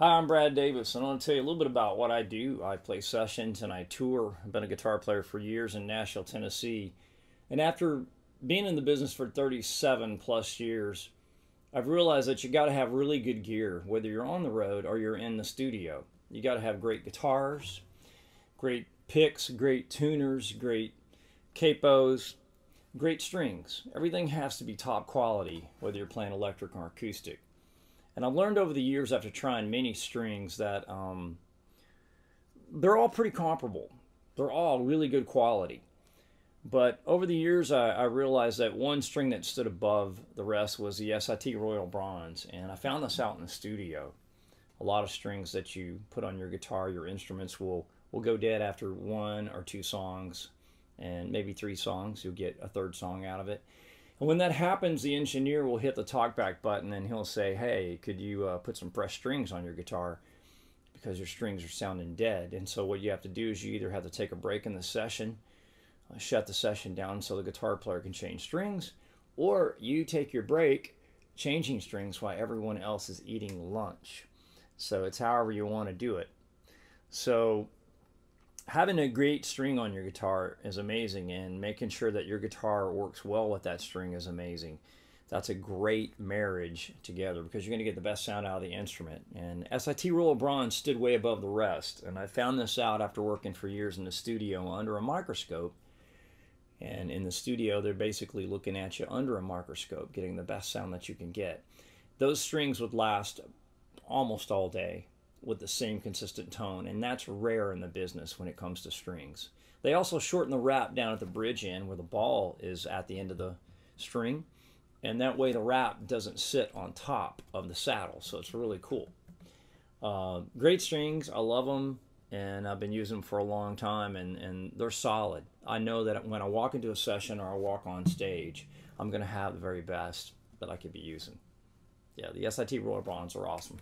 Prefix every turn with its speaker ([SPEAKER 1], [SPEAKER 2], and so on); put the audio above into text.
[SPEAKER 1] Hi, I'm Brad Davis, and I want to tell you a little bit about what I do. I play sessions and I tour. I've been a guitar player for years in Nashville, Tennessee. And after being in the business for 37 plus years, I've realized that you got to have really good gear, whether you're on the road or you're in the studio. You got to have great guitars, great picks, great tuners, great capos, great strings. Everything has to be top quality, whether you're playing electric or acoustic. And I've learned over the years after trying many strings that they're all pretty comparable. They're all really good quality. But over the years, I realized that one string that stood above the rest was the S.I.T. Royal Bronze. And I found this out in the studio. A lot of strings that you put on your guitar, your instruments will go dead after one or two songs, and maybe three songs. You'll get a third song out of it. And when that happens, the engineer will hit the talkback button and he'll say, hey, could you put some fresh strings on your guitar because your strings are sounding dead. And so what you have to do is you either have to take a break in the session, shut the session down so the guitar player can change strings, or you take your break changing strings while everyone else is eating lunch. So it's however you want to do it. So having a great string on your guitar is amazing, and making sure that your guitar works well with that string is amazing. That's a great marriage together because you're going to get the best sound out of the instrument. And S.I.T. Royal Bronze stood way above the rest, and I found this out after working for years in the studio under a microscope. And in the studio, they're basically looking at you under a microscope, getting the best sound that you can get. Those strings would last almost all day with the same consistent tone, and that's rare in the business when it comes to strings. They also shorten the wrap down at the bridge end where the ball is at the end of the string, and that way the wrap doesn't sit on top of the saddle, so it's really cool. Great strings, I love them, and I've been using them for a long time, and they're solid. I know that when I walk into a session or I walk on stage, I'm going to have the very best that I could be using. Yeah, the S.I.T. Royal Bronze are awesome.